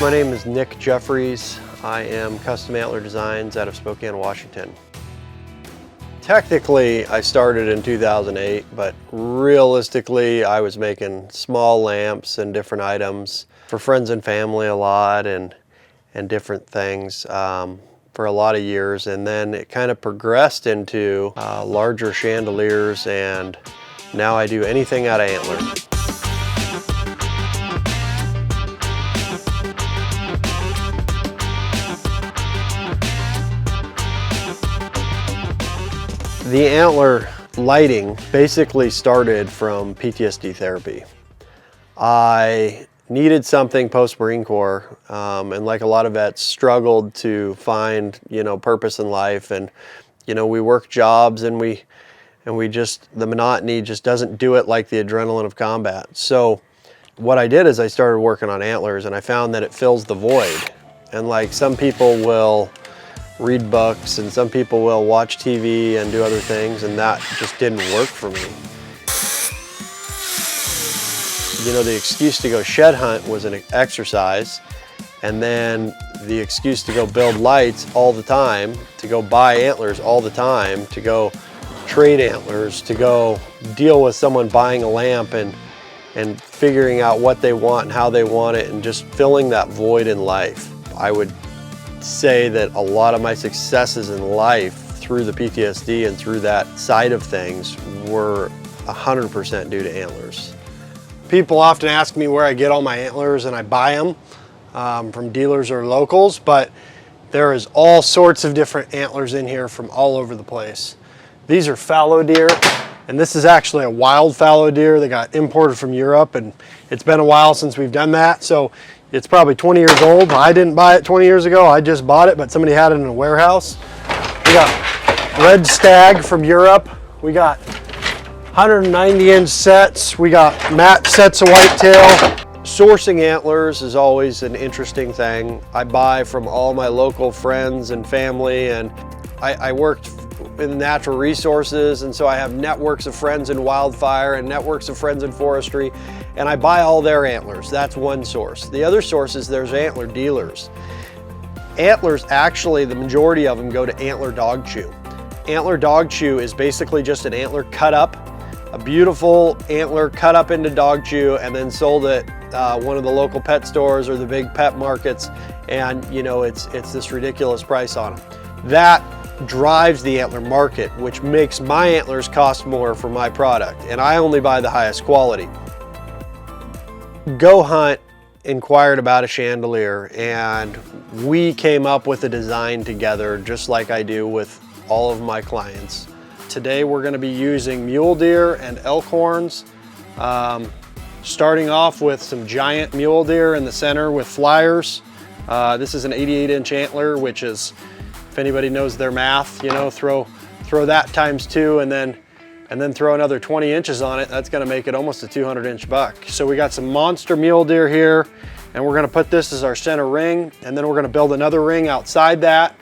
My name is Nick Jeffries. I am Custom Antler Designs out of Spokane, Washington. Technically, I started in 2008, but realistically, I was making small lamps and different items for friends and family a lot and different things for a lot of years. And then it kind of progressed into larger chandeliers, and now I do anything out of antler. The antler lighting basically started from PTSD therapy. I needed something post-Marine Corps, and like a lot of vets, struggled to find, purpose in life. And, we work jobs and we just, the monotony just doesn't do it like the adrenaline of combat. So what I did is I started working on antlers, and I found that it fills the void. And like some people will read books and some people will watch TV and do other things, and that just didn't work for me. The excuse to go shed hunt was an exercise, and then the excuse to go build lights all the time, to go buy antlers all the time, to go trade antlers, to go deal with someone buying a lamp and figuring out what they want and how they want it, and just filling that void in life. I would say that a lot of my successes in life through the PTSD and through that side of things were 100% due to antlers. People often ask me where I get all my antlers, and I buy them from dealers or locals, but there is all sorts of different antlers in here from all over the place. These are fallow deer, and this is actually a wild fallow deer that got imported from Europe, and it's been a while since we've done that, so it's probably 20 years old. I didn't buy it 20 years ago, I just bought it, but somebody had it in a warehouse. We got red stag from Europe. We got 190-inch sets. We got matte sets of whitetail. Sourcing antlers is always an interesting thing. I buy from all my local friends and family, and I worked in natural resources, and so I have networks of friends in wildfire and networks of friends in forestry, and I buy all their antlers. That's one source. The other source is there's antler dealers. Antlers, actually, the majority of them go to antler dog chew. Antler dog chew is basically just an antler cut up, a beautiful antler cut up into dog chew, and then sold at one of the local pet stores or the big pet markets, and it's this ridiculous price on them. That drives the antler market, which makes my antlers cost more for my product, and I only buy the highest quality. GOHUNT inquired about a chandelier, and we came up with a design together, just like I do with all of my clients. Today we're going to be using mule deer and elk horns, starting off with some giant mule deer in the center with flyers. This is an 88-inch antler, which is, if anybody knows their math, throw that times 2 and then throw another 20 inches on it. That's gonna make it almost a 200-inch buck. So we got some monster mule deer here, and we're gonna put this as our center ring, and then we're gonna build another ring outside that.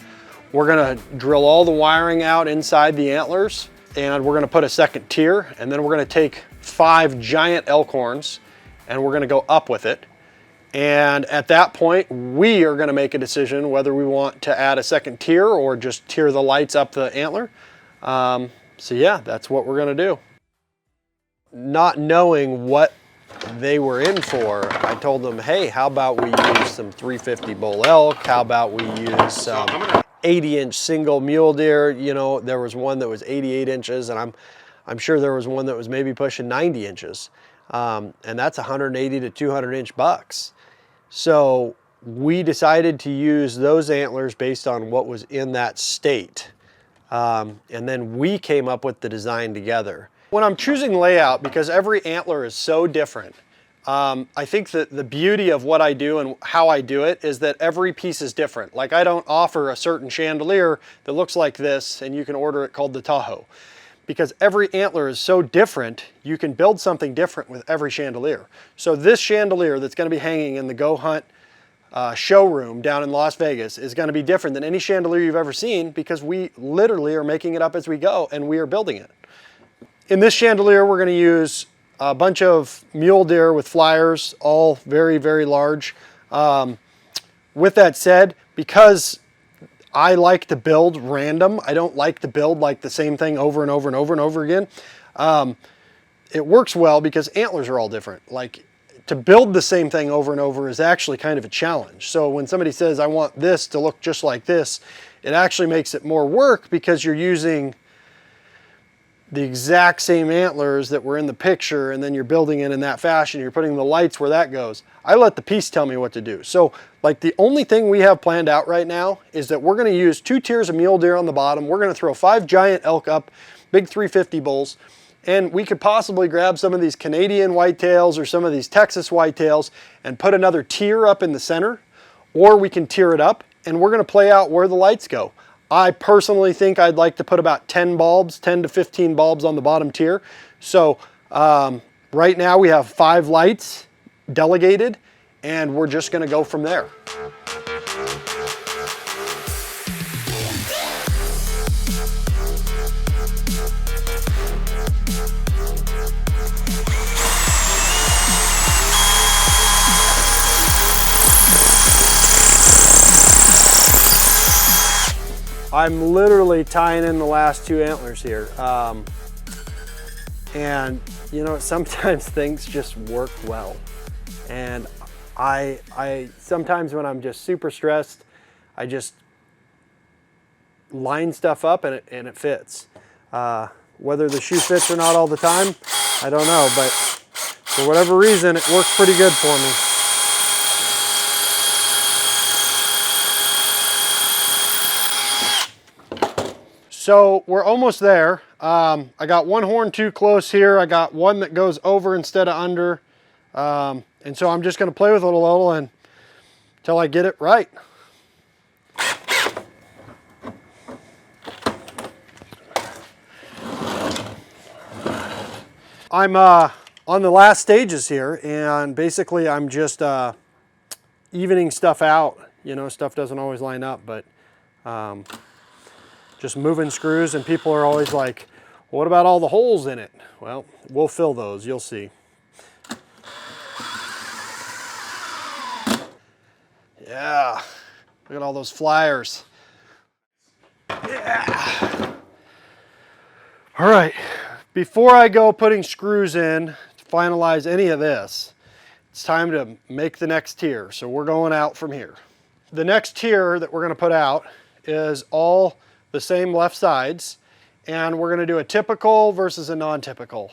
We're gonna drill all the wiring out inside the antlers, and we're gonna put a second tier, and then we're gonna take 5 giant elk horns, and we're gonna go up with it. And at that point, we are gonna make a decision whether we want to add a second tier or just tier the lights up the antler. So yeah, that's what we're gonna do. Not knowing what they were in for, I told them, hey, how about we use some 350 Bull Elk? How about we use some 80-inch single mule deer? There was one that was 88 inches, and I'm sure there was one that was maybe pushing 90 inches. And that's 180 to 200-inch bucks. So we decided to use those antlers based on what was in that state. And then we came up with the design together. When I'm choosing layout, because every antler is so different, I think that the beauty of what I do and how I do it is that every piece is different. Like, I don't offer a certain chandelier that looks like this and you can order it called the Tahoe. Because every antler is so different, you can build something different with every chandelier. So this chandelier that's going to be hanging in the GOHUNT showroom down in Las Vegas is going to be different than any chandelier you've ever seen, because we literally are making it up as we go and we are building it. In this chandelier, we're going to use a bunch of mule deer with flyers, all very, very large. with that said, because I like to build random, I don't like to build like the same thing over and over and over and over again. It works well because antlers are all different. Like, to build the same thing over and over is actually kind of a challenge. So when somebody says, I want this to look just like this, it actually makes it more work because you're using the exact same antlers that were in the picture, and then you're building it in that fashion. You're putting the lights where that goes. I let the piece tell me what to do. So like, the only thing we have planned out right now is that we're gonna use 2 tiers of mule deer on the bottom. We're gonna throw 5 giant elk up, big 350 bulls, and we could possibly grab some of these Canadian whitetails or some of these Texas whitetails and put another tier up in the center, or we can tier it up, and we're gonna play out where the lights go. I personally think I'd like to put about 10 bulbs, 10 to 15 bulbs on the bottom tier. So right now we have 5 lights delegated, and we're just gonna go from there. I'm literally tying in the last 2 antlers here. And you know, sometimes things just work well. And I sometimes when I'm just super stressed, I just line stuff up and it fits. Whether the shoe fits or not all the time, I don't know, but for whatever reason, it works pretty good for me. So we're almost there. I got one horn too close here. I got one that goes over instead of under. And so I'm just gonna play with it a little until I get it right. I'm on the last stages here, and basically I'm just evening stuff out. You know, stuff doesn't always line up, but just moving screws, and people are always like, what about all the holes in it? Well, we'll fill those, you'll see. Yeah, look at all those flyers. Yeah. All right, before I go putting screws in to finalize any of this, it's time to make the next tier. So we're going out from here. The next tier that we're gonna put out is all the same left sides, and we're gonna do a typical versus a non-typical.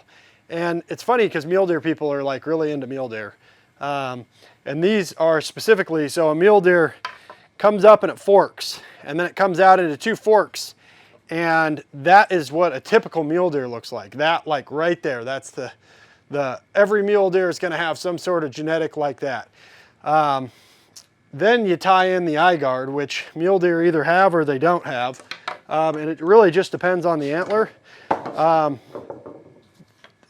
And it's funny because mule deer people are like really into mule deer. And these are specifically, so a mule deer comes up and it forks, and then it comes out into 2 forks. And that is what a typical mule deer looks like. That, like right there, that's every mule deer is gonna have some sort of genetic like that. Then you tie in the eye guard, which mule deer either have or they don't have. And it really just depends on the antler.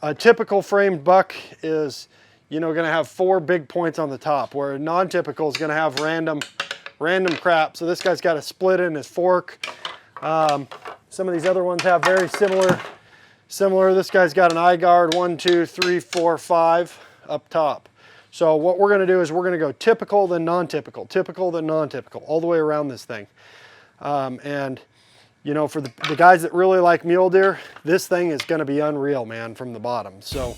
A typical framed buck is, you know, gonna have 4 big points on the top, where a non-typical is gonna have random crap. So this guy's got a split in his fork. Some of these other ones have very similar. This guy's got an eye guard, 1, 2, 3, 4, 5 up top. So what we're gonna do is we're gonna go typical, then non-typical, typical, then non-typical, all the way around this thing. And you know, for the guys that really like mule deer, this thing is gonna be unreal, man, from the bottom. So.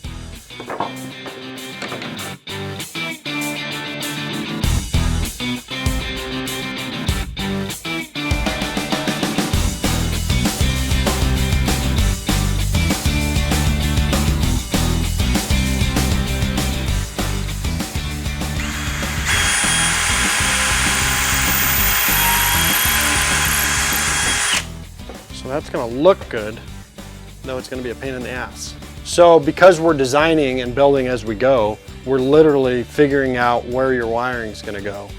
That's gonna look good, though it's gonna be a pain in the ass. So because we're designing and building as we go, we're literally figuring out where your wiring is gonna go.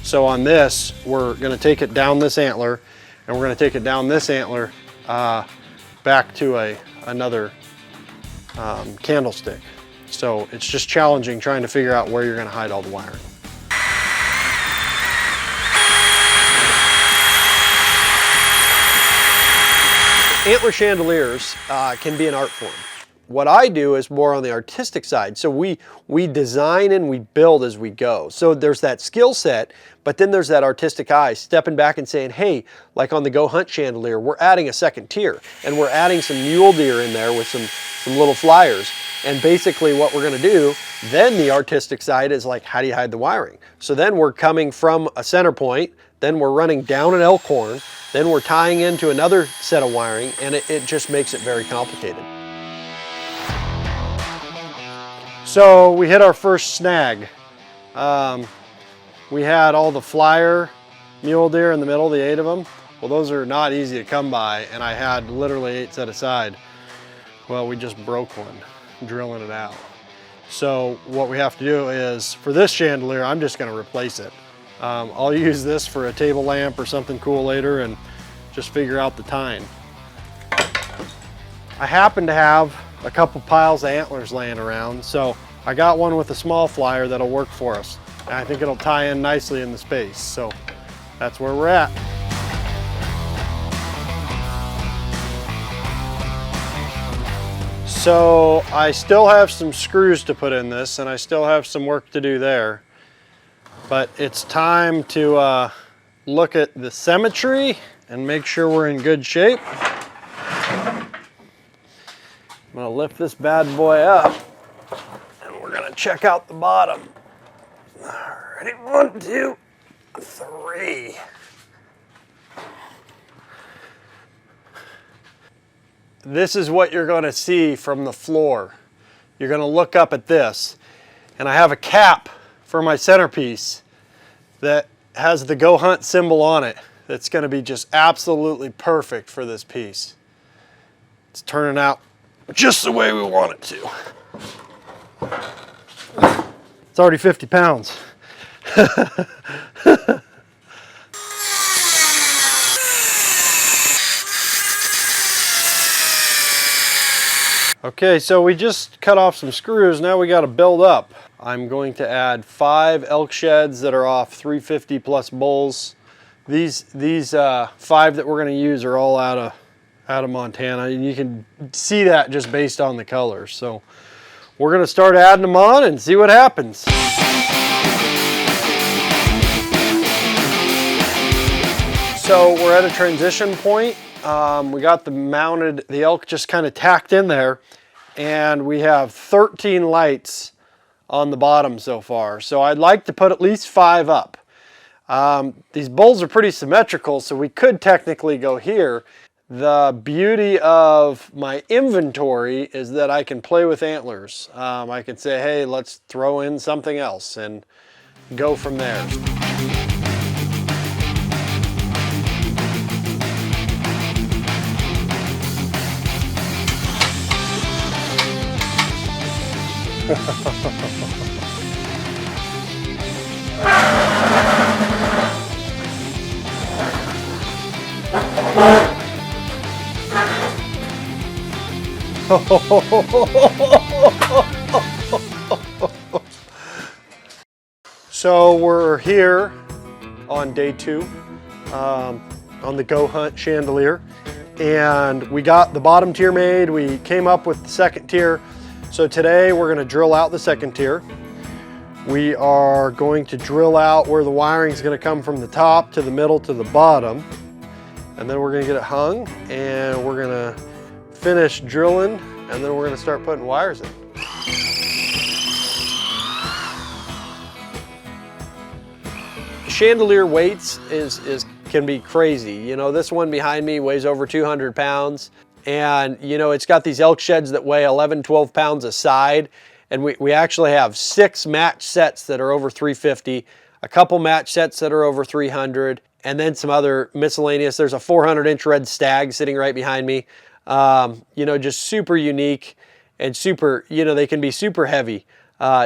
So on this, we're gonna take it down this antler, and we're gonna take it down this antler back to another candlestick. So it's just challenging trying to figure out where you're gonna hide all the wiring. Antler chandeliers can be an art form. what I do is more on the artistic side. So we design and we build as we go. So there's that skill set, but then there's that artistic eye, stepping back and saying, hey, like on the GOHUNT chandelier, we're adding a second tier, and we're adding some Mule Deer in there with some little flyers. And basically what we're gonna do, then the artistic side is like, how do you hide the wiring? So then we're coming from a center point, then we're running down an elk horn, then we're tying into another set of wiring, and it just makes it very complicated. So we hit our first snag. We had all the flyer mule deer in the middle, the 8 of them. Well, those are not easy to come by, and I had literally 8 set aside. Well, we just broke one, drilling it out. So what we have to do is, for this chandelier, I'm just gonna replace it. I'll use this for a table lamp or something cool later and just figure out the tine. I happen to have a couple piles of antlers laying around, so I got one with a small flyer that'll work for us. And I think it'll tie in nicely in the space, so that's where we're at. So I still have some screws to put in this, and I still have some work to do there. But it's time to look at the symmetry and make sure we're in good shape. I'm gonna lift this bad boy up and we're gonna check out the bottom. Ready, 1, 2, 3. This is what you're gonna see from the floor. You're gonna look up at this, and I have a cap for my centerpiece that has the GOHUNT symbol on it. That's gonna be just absolutely perfect for this piece. It's turning out just the way we want it to. It's already 50 pounds. Okay, so we just cut off some screws. Now we got to build up. I'm going to add 5 elk sheds that are off 350 plus bulls. These 5 that we're going to use are all out of Montana, and you can see that just based on the colors. So we're going to start adding them on and see what happens. So we're at a transition point. We got the elk just kind of tacked in there, and we have 13 lights on the bottom so far. So I'd like to put at least 5 up. These bulls are pretty symmetrical, so we could technically go here. The beauty of my inventory is that I can play with antlers. I can say, hey, let's throw in something else and go from there. So we're here on day 2 on the GOHUNT chandelier, and we got the bottom tier made. We came up with the second tier. So today we're going to drill out the second tier. We are going to drill out where the wiring is going to come from the top to the middle to the bottom, and then we're going to get it hung, and we're going to finish drilling, and then we're going to start putting wires in. Chandelier weights can be crazy. You know, this one behind me weighs over 200 pounds. And you know, it's got these elk sheds that weigh 11, 12 pounds a side. And we actually have 6 match sets that are over 350, a couple match sets that are over 300, and then some other miscellaneous. There's a 400-inch red stag sitting right behind me. You know, just super unique and super, you know, they can be super heavy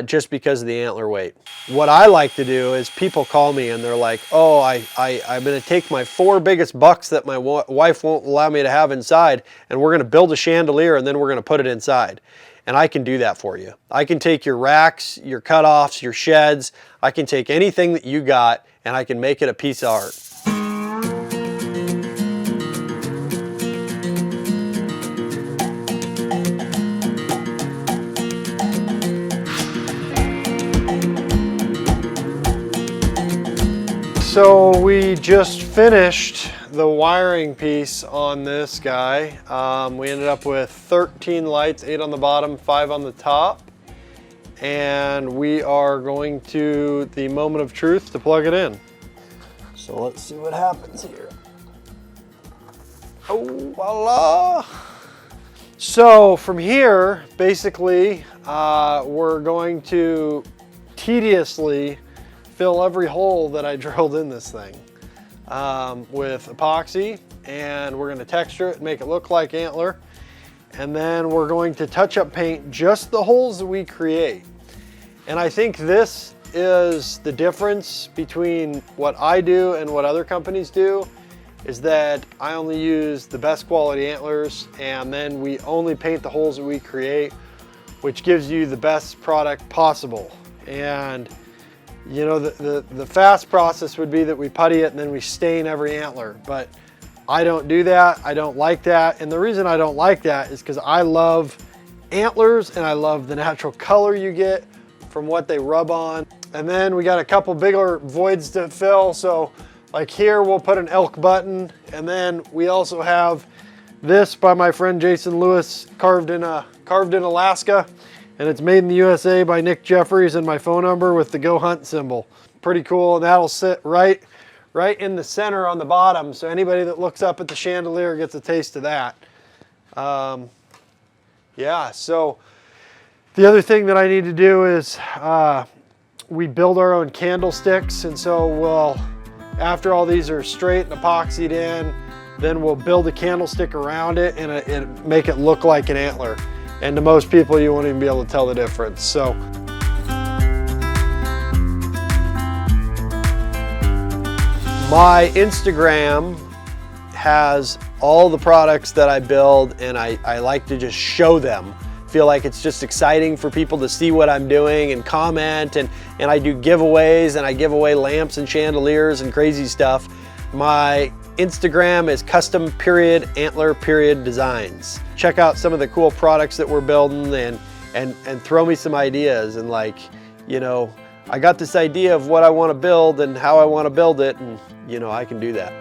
just because of the antler weight. What I like to do is people call me and they're like, oh, I'm gonna take my 4 biggest bucks that my wife won't allow me to have inside, and we're gonna build a chandelier and then we're gonna put it inside. And I can do that for you. I can take your racks, your cutoffs, your sheds. I can take anything that you got and I can make it a piece of art. So we just finished the wiring piece on this guy. We ended up with 13 lights, 8 on the bottom, 5 on the top. And we are going to the moment of truth to plug it in. So let's see what happens here. Oh, voila! So from here, basically, we're going to tediously fill every hole that I drilled in this thing with epoxy, and we're going to texture it and make it look like Antler. And then we're going to touch up paint just the holes that we create. And I think this is the difference between what I do and what other companies do, is that I only use the best quality antlers, and then we only paint the holes that we create, which gives you the best product possible. And you know, the fast process would be that we putty it and then we stain every antler, but I don't do that. I don't like that. And the reason I don't like that is because I love antlers and I love the natural color you get from what they rub on. And then we got a couple bigger voids to fill. So like here, we'll put an elk button. And then we also have this by my friend Jason Lewis, carved in Alaska. And it's made in the USA by Nick Jeffries, and my phone number with the GOHUNT symbol. Pretty cool, and that'll sit right in the center on the bottom, so anybody that looks up at the chandelier gets a taste of that. Yeah, so the other thing that I need to do is we build our own candlesticks, and so we'll, after all these are straight and epoxied in, then we'll build a candlestick around it and make it look like an antler. And to most people, you won't even be able to tell the difference. So my Instagram has all the products that I build, and I like to just show them. Feel like it's just exciting for people to see what I'm doing and comment, and I do giveaways, and I give away lamps and chandeliers and crazy stuff. My Instagram is custom_antler_designs. Check out some of the cool products that we're building, and throw me some ideas, and like, you know, I got this idea of what I want to build and how I want to build it, and you know, I can do that.